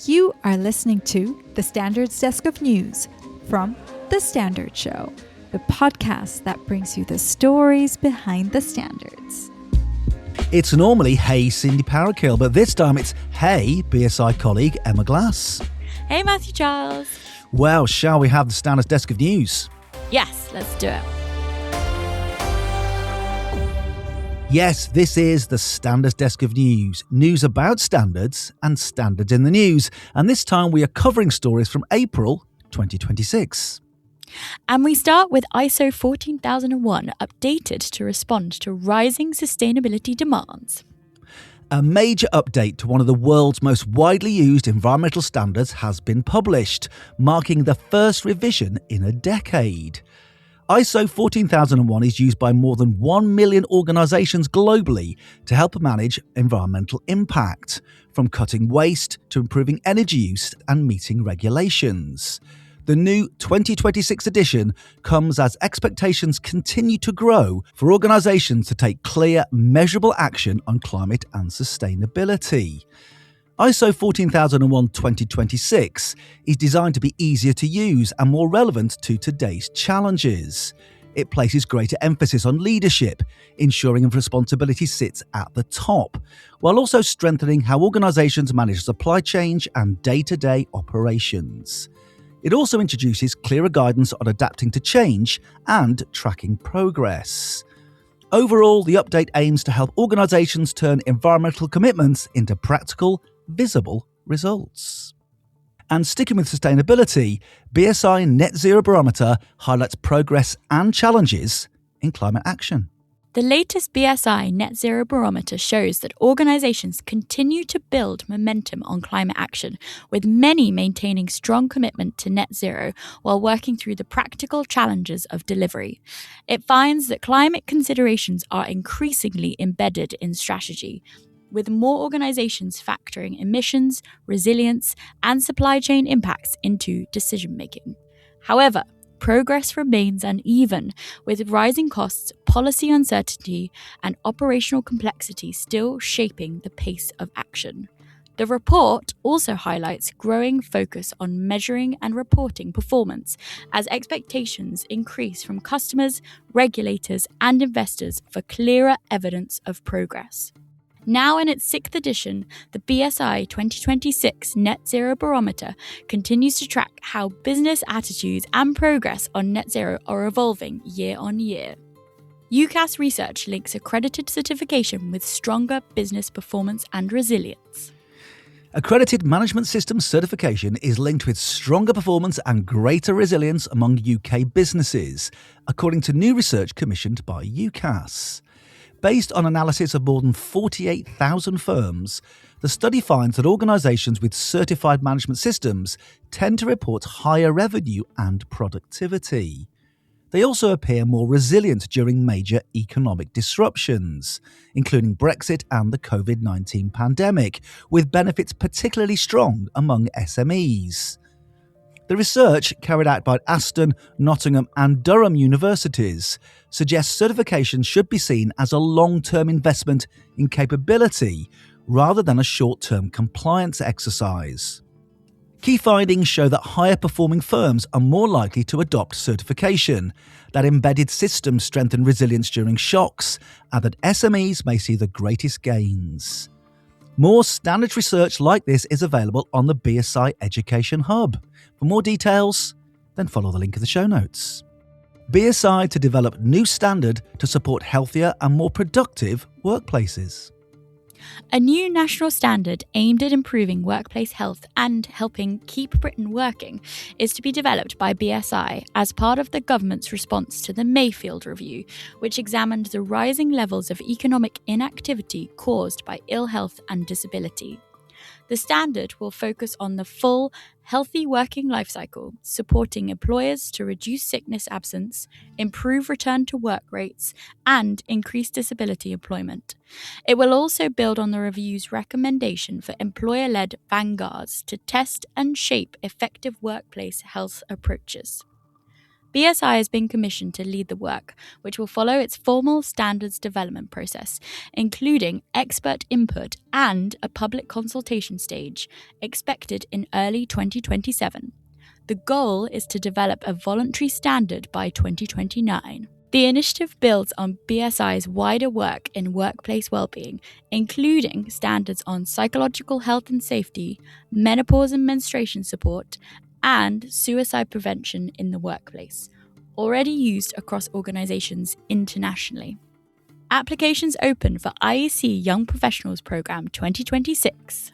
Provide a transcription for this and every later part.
You are listening to The Standard's Desk of News from The Standard Show, the podcast that brings you the stories behind the standards. It's normally Hey Cindy Parakill, but this time it's Hey BSI colleague Emma Glass. Hey Matthew Charles. Well, shall we have the Standard's Desk of News? Yes, let's do it. Yes, this is the Standards Desk of News. News about standards and standards in the news. And this time we are covering stories from April 2026. And we start with ISO 14001 updated to respond to rising sustainability demands. A major update to one of the world's most widely used environmental standards has been published, marking the first revision in a decade. ISO 14001 is used by more than 1 million organisations globally to help manage environmental impact, from cutting waste to improving energy use and meeting regulations. The new 2026 edition comes as expectations continue to grow for organisations to take clear, measurable action on climate and sustainability. ISO 14001-2026 is designed to be easier to use and more relevant to today's challenges. It places greater emphasis on leadership, ensuring responsibility sits at the top, while also strengthening how organisations manage supply chain and day-to-day operations. It also introduces clearer guidance on adapting to change and tracking progress. Overall, the update aims to help organisations turn environmental commitments into practical, visible results. And sticking with sustainability, BSI Net Zero Barometer highlights progress and challenges in climate action. The latest BSI Net Zero Barometer shows that organisations continue to build momentum on climate action, with many maintaining strong commitment to net zero while working through the practical challenges of delivery. It finds that climate considerations are increasingly embedded in strategy, with more organisations factoring emissions, resilience, and supply chain impacts into decision-making. However, progress remains uneven, with rising costs, policy uncertainty, and operational complexity still shaping the pace of action. The report also highlights growing focus on measuring and reporting performance as expectations increase from customers, regulators, and investors for clearer evidence of progress. Now in its 6th edition, the BSI 2026 Net Zero Barometer continues to track how business attitudes and progress on net zero are evolving year on year. UCAS research links accredited certification with stronger business performance and resilience. Accredited Management Systems certification is linked with stronger performance and greater resilience among UK businesses, according to new research commissioned by UCAS. Based on analysis of more than 48,000 firms, the study finds that organisations with certified management systems tend to report higher revenue and productivity. They also appear more resilient during major economic disruptions, including Brexit and the COVID-19 pandemic, with benefits particularly strong among SMEs. The research, carried out by Aston, Nottingham and Durham universities, suggests certification should be seen as a long-term investment in capability rather than a short-term compliance exercise. Key findings show that higher-performing firms are more likely to adopt certification, that embedded systems strengthen resilience during shocks, and that SMEs may see the greatest gains. More standard research like this is available on the BSI Education Hub. For more details, then follow the link in the show notes. BSI to develop new standard to support healthier and more productive workplaces. A new national standard aimed at improving workplace health and helping keep Britain working is to be developed by BSI as part of the government's response to the Mayfield Review, which examined the rising levels of economic inactivity caused by ill health and disability. The standard will focus on the full, healthy working life cycle, supporting employers to reduce sickness absence, improve return to work rates, and increase disability employment. It will also build on the review's recommendation for employer-led vanguards to test and shape effective workplace health approaches. BSI has been commissioned to lead the work, which will follow its formal standards development process, including expert input and a public consultation stage, expected in early 2027. The goal is to develop a voluntary standard by 2029. The initiative builds on BSI's wider work in workplace well-being, including standards on psychological health and safety, menopause and menstruation support, and suicide prevention in the workplace, already used across organisations internationally. Applications open for IEC Young Professionals Programme 2026.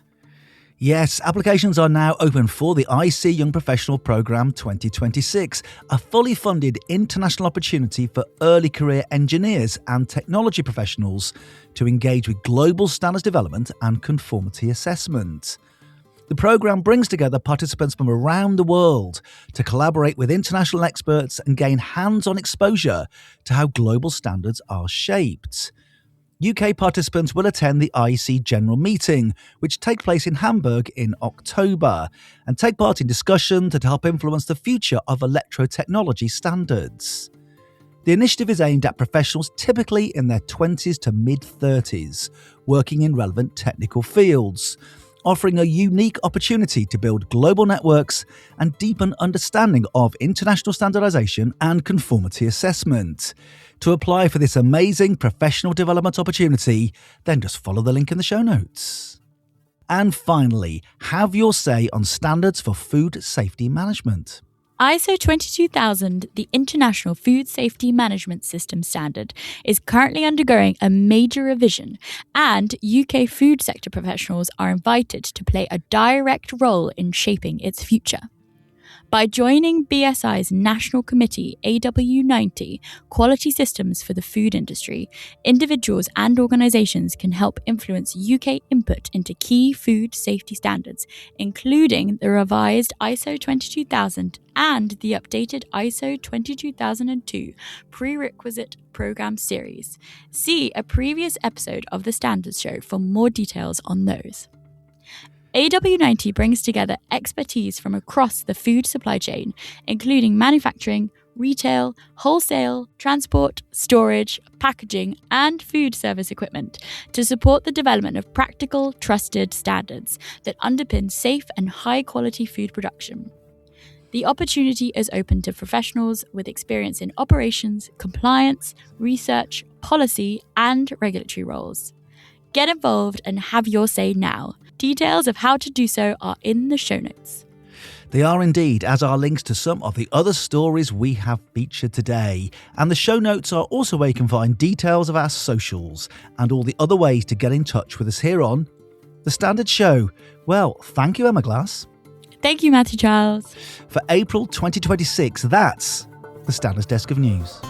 Yes, applications are now open for the IC Young Professional Programme 2026, a fully funded international opportunity for early career engineers and technology professionals to engage with global standards development and conformity assessment. The programme brings together participants from around the world to collaborate with international experts and gain hands-on exposure to how global standards are shaped. UK participants will attend the IEC General Meeting, which takes place in Hamburg in October, and take part in discussion to help influence the future of electrotechnology standards. The initiative is aimed at professionals typically in their 20s to mid-30s, working in relevant technical fields, offering a unique opportunity to build global networks and deepen understanding of international standardization and conformity assessment. To apply for this amazing professional development opportunity, then just follow the link in the show notes. And finally, have your say on standards for food safety management. ISO 22000, the International Food Safety Management System standard, is currently undergoing a major revision, and UK food sector professionals are invited to play a direct role in shaping its future. By joining BSI's National Committee AW90 Quality Systems for the Food Industry, individuals and organisations can help influence UK input into key food safety standards, including the revised ISO 22000 and the updated ISO 22002 Prerequisite Programme Series. See a previous episode of the Standards Show for more details on those. AW90 brings together expertise from across the food supply chain, including manufacturing, retail, wholesale, transport, storage, packaging, and food service equipment to support the development of practical, trusted standards that underpin safe and high-quality food production. The opportunity is open to professionals with experience in operations, compliance, research, policy, and regulatory roles. Get involved and have your say now. Details of how to do so are in the show notes. They are indeed, as are links to some of the other stories we have featured today. And the show notes are also where you can find details of our socials and all the other ways to get in touch with us here on The Standard Show. Well, thank you, Emma Glass. Thank you, Matthew Charles. For April 2026, that's the Standards Desk of News.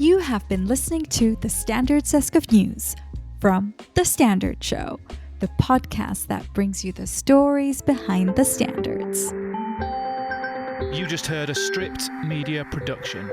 You have been listening to the Standards Desk of News from The Standard Show, the podcast that brings you the stories behind the standards. You just heard a Stripped Media production.